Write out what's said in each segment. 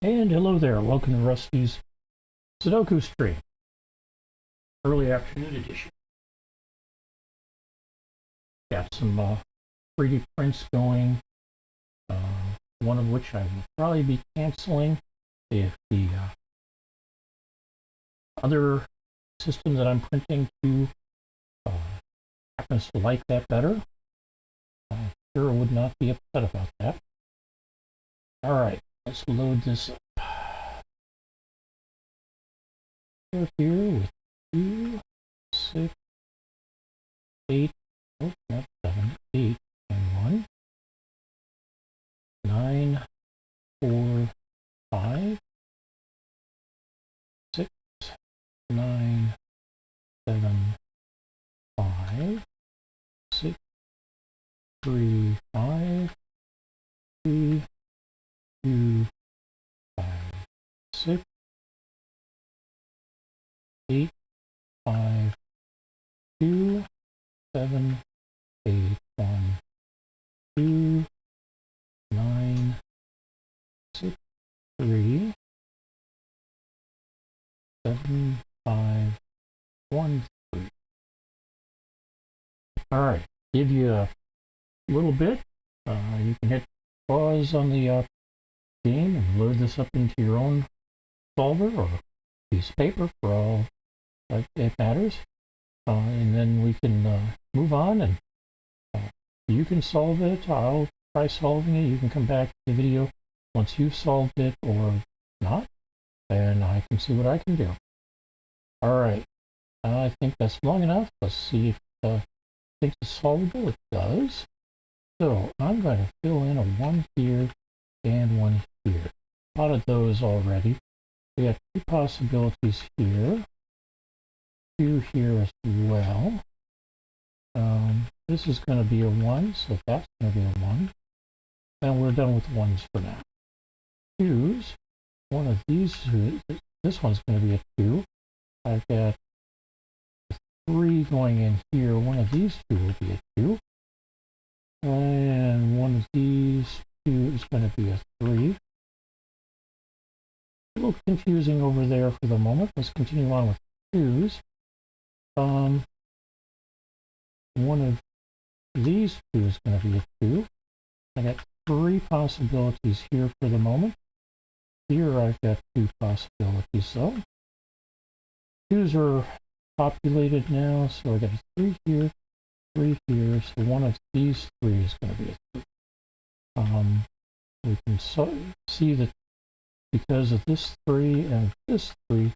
And hello there, welcome to Rusty's Sudoku stream, early afternoon edition. Got some 3D prints going, one of which I will probably be canceling if the other system that I'm printing to happens to like that better. I sure would not be upset about that. Alright, let's load this up. We're here with 2, 6, 8, oh, not 7, 8, and 1, 9, 4, 5, 6, 9, 7, 5, 6, 3, 5, 3, 2, 5, 6, 8, 5, 2, 7, 8, 1, 2, 9, 6, 3, 7, 5, 1, 3. Alright, give you a little bit. You can hit pause on the game and load this up into your own solver or piece of paper for all it matters. And then we can move on, and you can solve it. I'll try solving it. You can come back to the video once you've solved it or not, and I can see what I can do. Alright, I think that's long enough. Let's see if it thinks it's solvable. It does. So I'm going to fill in a 1 here and 1 here. A lot of those already. We have 2 possibilities here. 2 here as well. This is going to be a 1, so that's going to be a 1. And we're done with 1s for now. 2s, one of these, this one's going to be a 2. I've got 3 going in here. One of these 2 will be a 2. And one of these 2 is going to be a 3. A little confusing over there for the moment. Let's continue on with 2s. One of these 2 is going to be a 2. I got 3 possibilities here for the moment. Here I've got 2 possibilities, so 2s are populated now, so I got a 3 here, 3 here, so one of these 3 is going to be a 2. We can see that because of this 3 and this 3,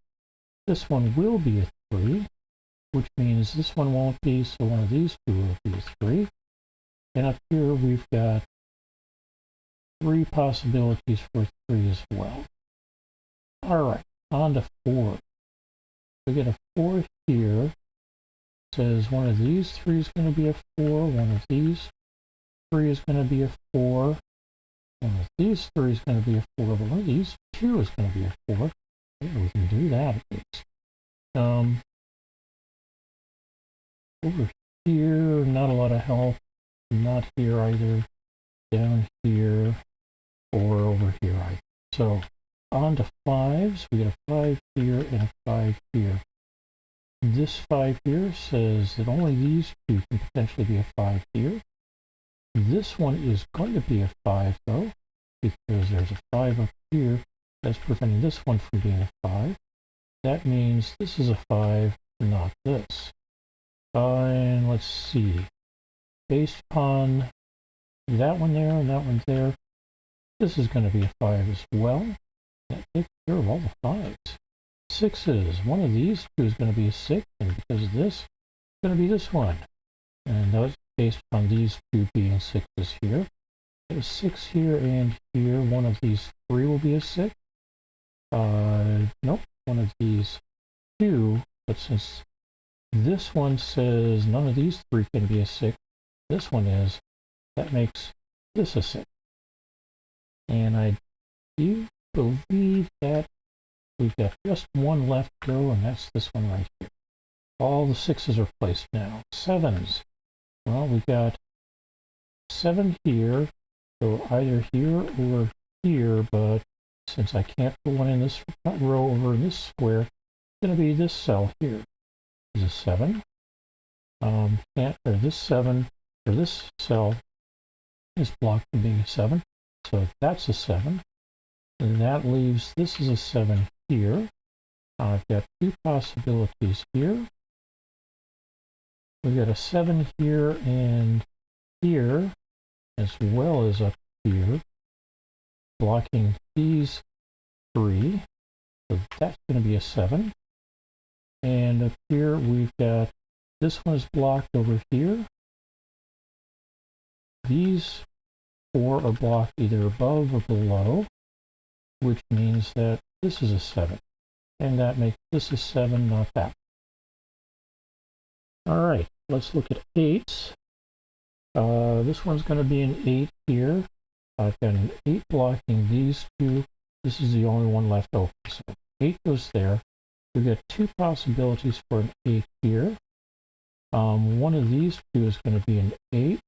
this one will be a 3, which means this one won't be, so one of these 2 will be a 3. And up here we've got 3 possibilities for 3 as well. Alright, on to 4. We get a 4 here. It says one of these 3 is going to be a 4, one of these 3 is going to be a 4, one of these 3 is going to be a 4, but one of these 2 is going to be a 4. Yeah, we can do that at least. Over here, not a lot of help. Not here either. Down here, or over here either. So, on to 5s. We get a 5 here and a 5 here. This 5 here says that only these 2 can potentially be a 5 here. This one is going to be a 5 though, because there's a 5 up here that's preventing this one from being a 5. That means this is a 5, not this. And let's see. Based upon that one there and that one there, this is going to be a 5 as well. That takes care of all the 5s. 6s. One of these 2 is going to be a 6, and because of this, it's going to be this one. And that's based on these 2 being 6s here. There's 6 here and here. One of these 3 will be a 6. Nope. One of these 2, but since this one says none of these 3 can be a 6, this one is, that makes this a 6. And I do believe that we've got just one left to go, and that's this one right here. All the 6s are placed now. 7s. Well, we've got 7 here, so either here or here, but since I can't put one in this row over in this square, it's going to be this cell here. Is a 7. This 7, or this cell is blocked from being a 7, so that's a 7. And that leaves, this is a 7 here. I've got two possibilities here. We've got a 7 here and here, as well as up here, blocking these 3. So that's going to be a 7. And up here we've got, this one is blocked over here. These 4 are blocked either above or below, which means that this is a 7. And that makes this a 7, not that. All right, let's look at 8s. This one's going to be an 8 here. I've got an 8 blocking these 2. This is the only one left open. So 8 goes there. We've got 2 possibilities for an 8 here. One of these 2 is going to be an 8.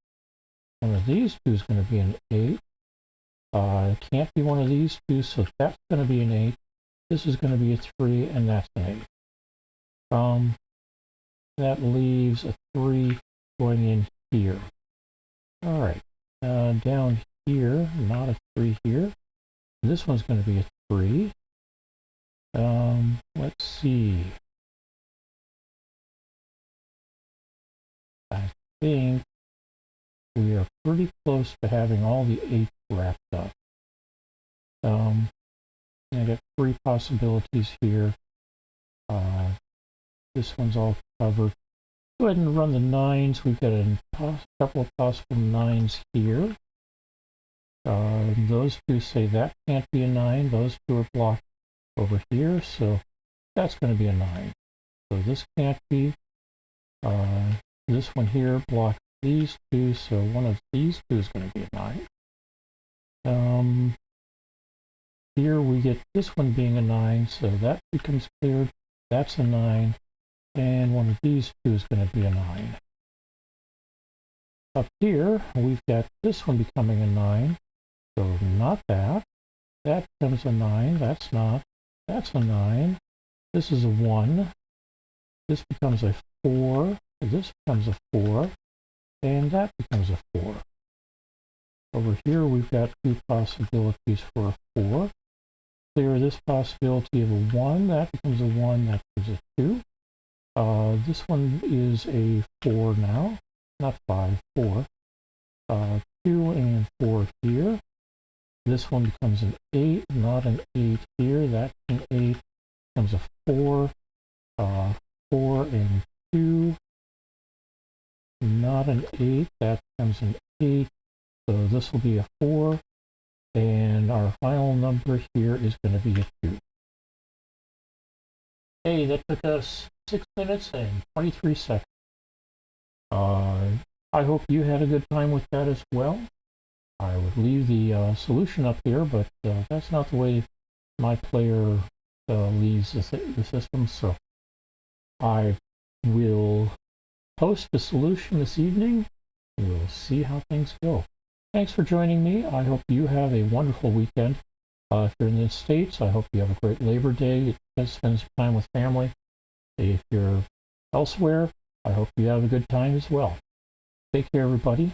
One of these 2 is going to be an 8. It can't be one of these 2, so that's going to be an 8. This is going to be a 3, and that's an 8. That leaves a 3 going in here. All right, down here, not a 3 here. This one's going to be a 3. Let's see. I think we are pretty close to having all the 8s wrapped up. I got 3 possibilities here. This one's all covered. Go ahead and run the 9s. We've got a couple of possible 9s here. Those 2 say that can't be a 9. Those 2 are blocked over here, so that's going to be a 9. So this can't be. This one here blocks these 2, so one of these 2 is going to be a 9. Here we get this one being a 9, so that becomes cleared. That's a 9. And one of these 2 is going to be a 9. Up here, we've got this one becoming a 9. So not that. That becomes a 9. That's not. That's a 9. This is a 1. This becomes a 4. This becomes a 4. And that becomes a 4. Over here, we've got 2 possibilities for a 4. Clear this possibility of a 1. That becomes a 1. That becomes a 2. This one is a 4 now, not 5, 4. 2 and 4 here. This one becomes an 8, not an 8 here. That's an 8. Becomes a 4. 4 and 2. Not an 8. That becomes an 8. So this will be a 4. And our final number here is going to be a 2. Hey, that took us 6 minutes and 23 seconds. I hope you had a good time with that as well. I would leave the solution up here, but that's not the way my player leaves the system, so I will post the solution this evening, and we'll see how things go. Thanks for joining me. I hope you have a wonderful weekend. If you're in the States, I hope you have a great Labor Day. Spend some time with family. If you're elsewhere, I hope you have a good time as well. Take care, everybody.